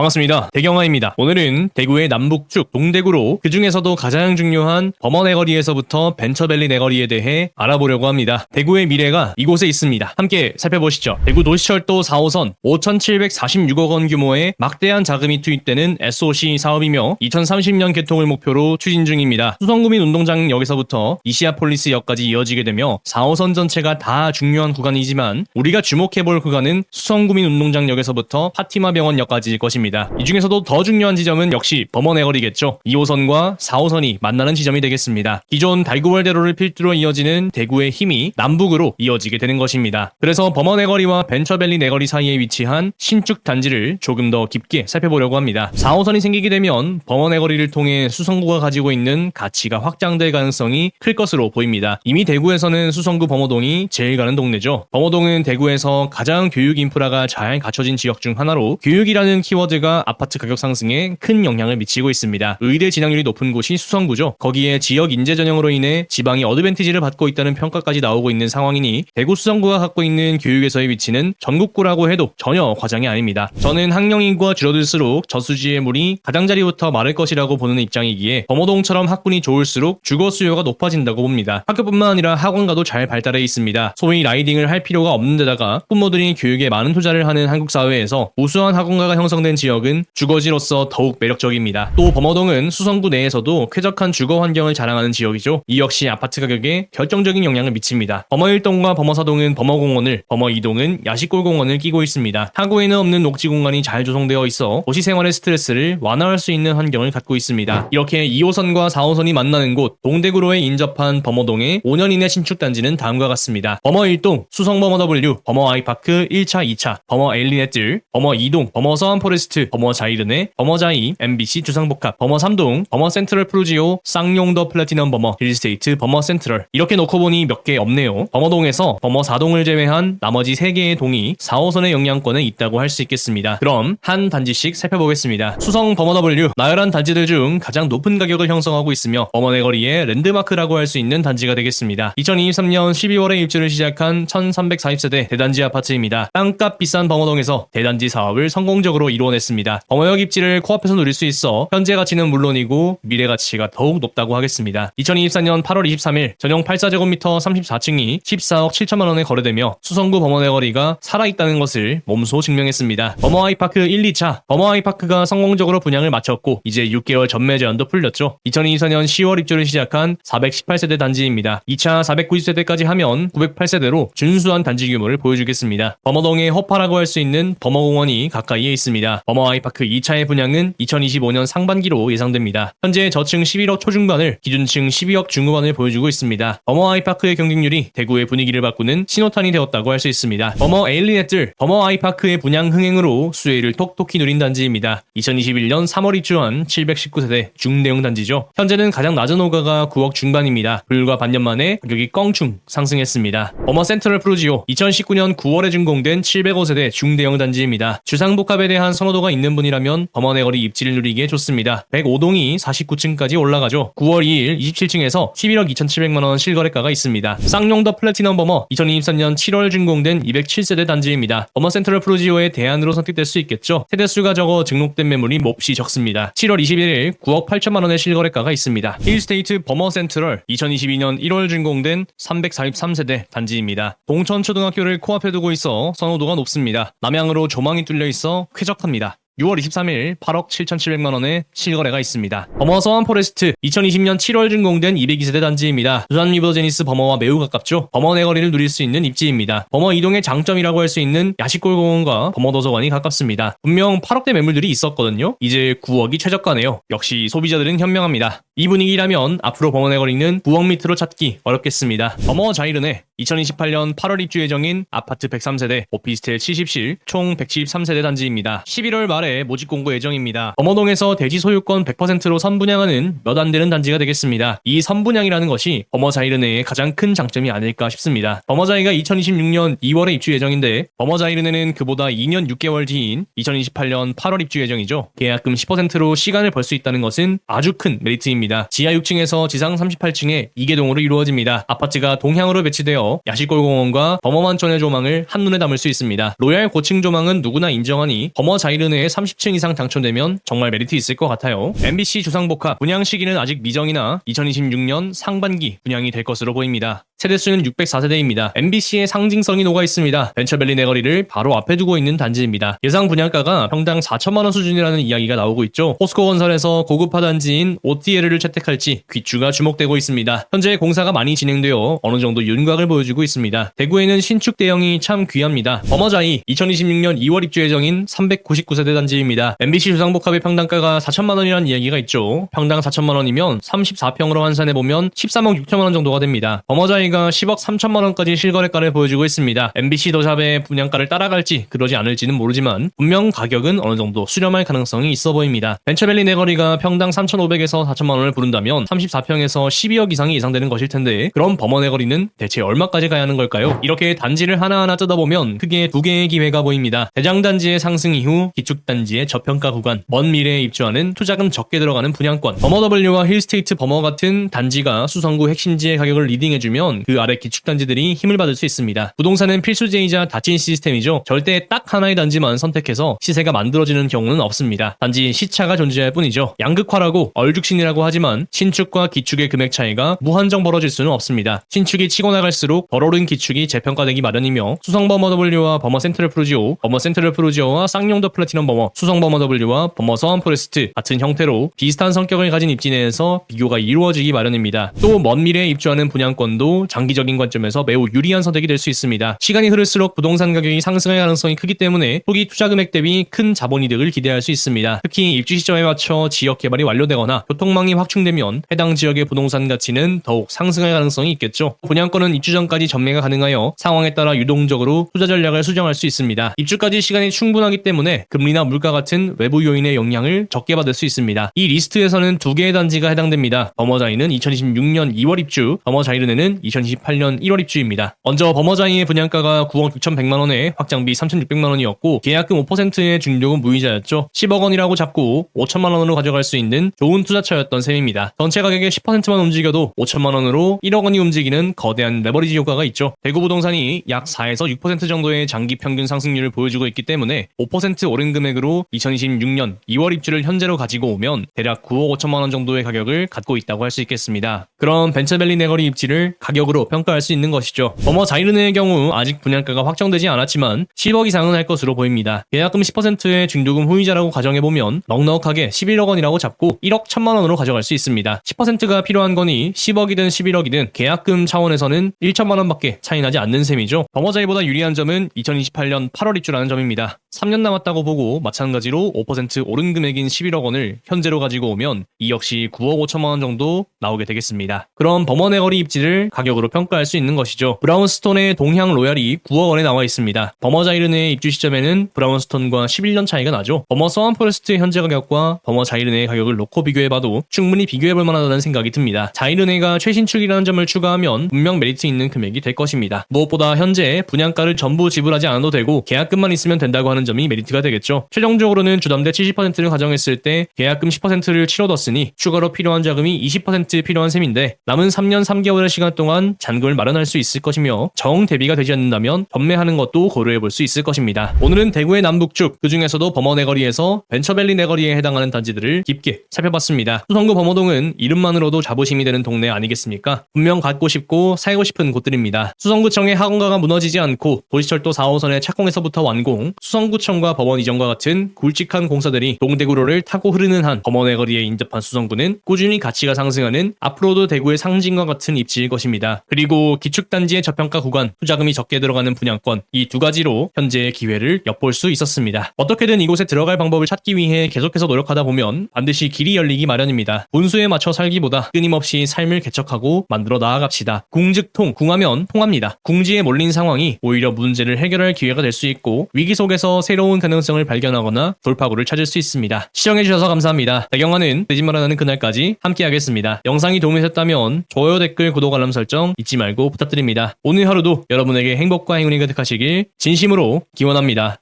반갑습니다. 대경아입니다. 오늘은 대구의 남북쪽 동대구로 그 중에서도 가장 중요한 범어 내거리에서부터 벤처밸리 내거리에 대해 알아보려고 합니다. 대구의 미래가 이곳에 있습니다. 함께 살펴보시죠. 대구 도시철도 4호선 5,746억 원 규모의 막대한 자금이 투입되는 SOC 사업이며 2030년 개통을 목표로 추진 중입니다. 수성구민 운동장역에서부터 이시아폴리스역까지 이어지게 되며 4호선 전체가 다 중요한 구간이지만 우리가 주목해볼 구간은 수성구민 운동장역에서부터 파티마 병원역까지일 것입니다. 이 중에서도 더 중요한 지점은 역시 범어 내거리겠죠. 2호선과 4호선이 만나는 지점이 되겠습니다. 기존 달구월대로를 필두로 이어지는 대구의 힘이 남북으로 이어지게 되는 것입니다. 그래서 범어 내거리와 벤처밸리 내거리 사이에 위치한 신축 단지를 조금 더 깊게 살펴보려고 합니다. 4호선이 생기게 되면 범어 내거리를 통해 수성구가 가지고 있는 가치가 확장될 가능성이 클 것으로 보입니다. 이미 대구에서는 수성구 범어동이 제일 가는 동네죠. 범어동은 대구에서 가장 교육 인프라가 잘 갖춰진 지역 중 하나로 교육이라는 키워드가 아파트 가격 상승에 큰 영향을 미치고 있습니다. 의대 진학률이 높은 곳이 수성구죠. 거기에 지역 인재 전형으로 인해 지방이 어드밴티지를 받고 있다는 평가까지 나오고 있는 상황이니 대구 수성구가 갖고 있는 교육에서의 위치는 전국구라고 해도 전혀 과장이 아닙니다. 저는 학령 인구가 줄어들수록 저수지의 물이 가장자리부터 마를 것이라고 보는 입장이기에 범어동처럼 학군이 좋을수록 주거 수요가 높아진다고 봅니다. 학교뿐만 아니라 학원가도 잘 발달해 있습니다. 소위 라이딩을 할 필요가 없는 데다가 학부모들이 교육에 많은 투자를 하는 한국 사회에서 우수한 학원가가 형성된 지역은 주거지로서 더욱 매력적입니다. 또 범어동은 수성구 내에서도 쾌적한 주거 환경을 자랑하는 지역이죠. 이 역시 아파트 가격에 결정적인 영향을 미칩니다. 범어 1동과 범어 4동은 범어공원을, 범어 2동은 야시골공원을 끼고 있습니다. 타구에는 없는 녹지 공간이 잘 조성되어 있어 도시 생활의 스트레스를 완화할 수 있는 환경을 갖고 있습니다. 이렇게 2호선과 4호선이 만나는 곳 동대구로에 인접한 범어동의 5년 이내 신축 단지는 다음과 같습니다. 범어 1동 수성범어 W, 범어 아이파크 1차, 2차, 범어 에일리넷들, 범어 2동 범어 서안포레스트, 범어 자이르네, 범어 자이, MBC 주상복합, 범어 3동, 범어 센트럴 프루지오, 쌍용더 플래티넘 범어, 힐스테이트 범어 센트럴. 이렇게 놓고 보니 몇 개 없네요. 범어동에서 범어 4동을 제외한 나머지 3개의 동이 4호선의 영향권에 있다고 할 수 있겠습니다. 그럼 한 단지씩 살펴보겠습니다. 수성 범어 W, 나열한 단지들 중 가장 높은 가격을 형성하고 있으며 범어 내거리의 랜드마크라고 할 수 있는 단지가 되겠습니다. 2023년 12월에 입주를 시작한 1340세대 대단지 아파트입니다. 땅값 비싼 범어동에서 대단지 사업을 성공적으로 이루어냈습니다. 범어역 입지를 코앞에서 누릴 수 있어 현재 가치는 물론이고 미래 가치가 더욱 높다고 하겠습니다. 2024년 8월 23일 전용 8제곱미터 34층이 14억 7천만 원에 거래되며 수성구 범어 내거리가 살아있다는 것을 몸소 증명했습니다. 범어 아이파크 1, 2차 범어 아이파크가 성공적으로 분양을 마쳤고 이제 6개월 전매 제한도 풀렸죠. 2024년 10월 입주를 시작한 418세대 단지입니다. 2차 490세대까지 하면 908세대로 준수한 단지 규모를 보여주겠습니다. 범어동의 허파라고 할 수 있는 범어공원이 가까이에 있습니다. 범어 아이파크 2차의 분양은 2025년 상반기로 예상됩니다. 현재 저층 11억 초중반을 기준층 12억 중후반을 보여주고 있습니다. 범어 아이파크의 경쟁률이 대구의 분위기를 바꾸는 신호탄이 되었다고 할 수 있습니다. 범어 에일리넷들 범어 아이파크의 분양 흥행으로 수혜를 톡톡히 누린 단지입니다. 2021년 3월 입주한 719세대 중대형 단지죠. 현재는 가장 낮은 호가가 9억 중반입니다. 불과 반년 만에 가격이 껑충 상승했습니다. 범어 센트럴 프루지오 2019년 9월에 준공된 705세대 중대형 단지입니다. 주상복합에 대한 선호도가 있는 분이라면 범어 내거리 입지를 누리기에 좋습니다. 105동이 49층까지 올라가죠. 9월 2일 27층에서 11억 2,700만원 실거래가가 있습니다. 쌍용더 플래티넘 범어 2023년 7월 준공된 207세대 단지입니다. 범어 센트럴 프루지오의 대안으로 선택될 수 있겠죠. 세대수가 적어 등록된 매물이 몹시 적습니다. 7월 21일 9억 8천만원의 실거래가가 있습니다. 힐스테이트 범어 센트럴 2022년 1월 준공된 343세대 단지입니다. 동천초등학교를 코앞에 두고 있어 선호도가 높습니다. 남향으로 조망이 뚫려 있어 쾌적합니다. 6월 23일 8억 7,700만원의 실거래가 있습니다. 범어 서안포레스트 2020년 7월 준공된 202세대 단지입니다. 두산 리버제니스 범어와 매우 가깝죠. 범어 내거리를 누릴 수 있는 입지입니다. 범어 이동의 장점이라고 할 수 있는 야시골공원과 범어도서관이 가깝습니다. 분명 8억대 매물들이 있었거든요. 이제 9억이 최저가네요. 역시 소비자들은 현명합니다. 이 분위기라면 앞으로 범어 내거리는 9억 밑으로 찾기 어렵겠습니다. 범어 자이르네 2028년 8월 입주 예정인 아파트 103세대, 오피스텔 70실, 총 173세대 단지입니다. 11월 말에 모집 공고 예정입니다. 범어동에서 대지 소유권 100%로 선분양하는 몇 안 되는 단지가 되겠습니다. 이 선분양이라는 것이 범어 자이르네의 가장 큰 장점이 아닐까 싶습니다. 범어 자이가 2026년 2월에 입주 예정인데 범어 자이르네는 그보다 2년 6개월 뒤인 2028년 8월 입주 예정이죠. 계약금 10%로 시간을 벌 수 있다는 것은 아주 큰 메리트입니다. 지하 6층에서 지상 38층에 2개동으로 이루어집니다. 아파트가 동향으로 배치되어 야시골공원과 범어만촌의 조망을 한눈에 담을 수 있습니다. 로얄 고층 조망은 누구나 인정하니 범어 자이르네의 30층 이상 당첨되면 정말 메리트 있을 것 같아요. MBC 주상복합 분양 시기는 아직 미정이나 2026년 상반기 분양이 될 것으로 보입니다. 세대수는 604세대입니다. MBC의 상징성이 녹아 있습니다. 벤처밸리 내거리를 바로 앞에 두고 있는 단지입니다. 예상 분양가가 평당 4천만원 수준이라는 이야기가 나오고 있죠. 포스코 건설에서 고급화 단지인 OTL을 채택할지 귀추가 주목되고 있습니다. 현재 공사가 많이 진행되어 어느 정도 윤곽을 보여주고 있습니다. 대구에는 신축 대형이 참 귀합니다. 버머자이 2026년 2월 입주 예정인 399세대 단지입니다. MBC 주상복합의 평당가가 4천만원이라는 이야기가 있죠. 평당 4천만원이면 34평으로 환산해보면 13억 6천만원 정도가 됩니다. 버머자이가 10억 3천만원까지 실거래가를 보여주고 있습니다. MBC 더샵의 분양가를 따라갈지 그러지 않을지는 모르지만 분명 가격은 어느 정도 수렴할 가능성이 있어 보입니다. 벤처밸리 내거리가 평당 3,500에서 4천만원을 부른다면 34평에서 12억 이상이 예상되는 것일 텐데 그럼 버머 내거리는 대체 얼마까지 가야 하는 걸까요? 이렇게 단지를 하나하나 뜯어보면 크게 두 개의 기회가 보입니다. 대장단지의 상승 이후 기축단지의 저평가 구간, 먼 미래에 입주하는 투자금 적게 들어가는 분양권, 버머W와 힐스테이트 버머 같은 단지가 수성구 핵심지의 가격을 리딩해주면 그 아래 기축단지들이 힘을 받을 수 있습니다. 부동산은 필수제이자 닫힌 시스템이죠. 절대 딱 하나의 단지만 선택해서 시세가 만들어지는 경우는 없습니다. 단지 시차가 존재할 뿐이죠. 양극화라고 얼죽신이라고 하지만 신축과 기축의 금액 차이가 무한정 벌어질 수는 없습니다. 신축이 치고 나갈수록 벌어오른 기축이 재평가되기 마련이며 수성 버머W와 버머 센트럴 프루지오, 버머 센트럴 프루지오와 쌍용더 플래티넘 버머, 수성 버머W와 버머 서원 포레스트 같은 형태로 비슷한 성격을 가진 입지 내에서 비교가 이루어지기 마련입니다. 또 먼 미래에 입주하는 분양권도 장기적인 관점에서 매우 유리한 선택이 될 수 있습니다. 시간이 흐를수록 부동산 가격이 상승할 가능성이 크기 때문에 초기 투자 금액 대비 큰 자본이득을 기대할 수 있습니다. 특히 입주 시점에 맞춰 지역 개발이 완료되거나 교통망이 확충되면 해당 지역의 부동산 가치는 더욱 상승할 가능성이 있겠죠. 분양권은 입주 전까지 전매가 가능하여 상황에 따라 유동적으로 투자 전략을 수정할 수 있습니다. 입주까지 시간이 충분하기 때문에 금리나 물가 같은 외부 요인의 영향을 적게 받을 수 있습니다. 이 리스트에서는 두 개의 단지가 해당됩니다. 버머자이는 2026년 2월 입주, 버머자이르네는 2028년 1월 입주입니다. 먼저 버머자이의 분양가가 9억 6,100만원에 확장비 3,600만원이었고 계약금 5%의 중도금 무이자였죠. 10억 원이라고 잡고 5천만원으로 가져갈 수 있는 좋은 투자처였던 셈입니다. 전체 가격의 10%만 움직여도 5천만원으로 1억 원이 움직이는 거대한 레버리지 효과가 있죠. 대구 부동산이 약 4에서 6% 정도의 장기 평균 상승률을 보여주고 있기 때문에 5% 오른 금액으로 2026년 2월 입주를 현재로 가지고 오면 대략 9억 5천만원 정도의 가격을 갖고 있다고 할 수 있겠습니다. 그럼 벤처밸리 내거리 입지를 가격으로 평가할 수 있는 것이죠. 버머자이르네의 경우 아직 분양가가 확정되지 않았지만 10억 이상은 할 것으로 보입니다. 계약금 10%의 중도금 후이자라고 가정해보면 넉넉하게 11억 원이라고 잡고 1억 1천만 원으로 가져갈 수 있습니다. 10%가 필요한 거니 10억이든 11억이든 계약금 차원에서는 1천만 원밖에 차이 나지 않는 셈이죠. 버머자이보다 유리한 점은 2028년 8월 입주라는 점입니다. 3년 남았다고 보고 마찬가지로 5% 오른 금액인 11억 원을 현재로 가지고 오면 이 역시 9억 5천만 원 정도 나오게 되겠습니다. 그럼 버머 내거리 입지를 가격으로 평가할 수 있는 것이죠. 브라운스톤의 동향 로얄이 9억 원에 나와 있습니다. 버머자이르네의 입주 시점에는 브라운스톤과 11년 차이가 나죠. 버머 서원 포레스트의 현재 가격과 버머자이르네의 가격을 놓고 비교해봐도 충분히 비교해볼 만하다는 생각이 듭니다. 자이르네가 최신축이라는 점을 추가하면 분명 메리트 있는 금액이 될 것입니다. 무엇보다 현재 분양가를 전부 지불하지 않아도 되고 계약금만 있으면 된다고 하는 점이 메리트가 되겠죠. 최종적으로는 주담대 70%를 가정했을 때 계약금 10%를 치러뒀으니 추가로 필요한 자금이 20% 필요한 셈인데 남은 3년 3개월의 시간 동안 잔금을 마련할 수 있을 것이며 정 대비가 되지 않는다면 전매하는 것도 고려해볼 수 있을 것입니다. 오늘은 대구의 남북축, 그 중에서도 버머 내거리에서 벤처밸리 내거리에 해당하는 단지들을 깊게 살펴봤습니다. 수성구 버머동은 이름만으로도 자부심이 되는 동네 아니겠습니까? 분명 갖고 싶고 살고 싶은 곳들입니다. 수성구청의 학원가가 무너지지 않고 도시철도 4호선의 착공에서부터 완공, 수성구청과 법원 이전과 같은 굵직한 공사들이 동대구로를 타고 흐르는 한 버머 내거리에 인접한 수성구는 꾸준히 가치가 상승하는 앞으로도 대구의 상징과 같은 입지일 것입니다. 그리고 기축단지의 저평가 구간, 투자금이 적게 들어가는 분양권, 이 두 가지로 현재의 기회를 엿볼 수 있었습니다. 어떻게든 이곳에 들어갈 방법을 찾기 위해 계속해서 노력하다 보면 반드시 길이 열리기 마련입니다. 분수에 맞춰 살기보다 끊임없이 삶을 개척하고 만들어 나아갑시다. 궁즉통, 궁하면 통합니다. 궁지에 몰린 상황이 오히려 문제를 해결할 기회가 될 수 있고 위기 속에서 새로운 가능성을 발견하거나 돌파구를 찾을 수 있습니다. 시청해주셔서 감사합니다. 배경화는 되지 말아나는 그날까지 함께하겠습니다. 영상이 도움이 됐다면 좋아요, 댓글, 구독, 알람 설정 잊지 말고 부탁드립니다. 오늘 하루도 여러분에게 행복과 행운이 가득하시길 진심으로 기원합니다.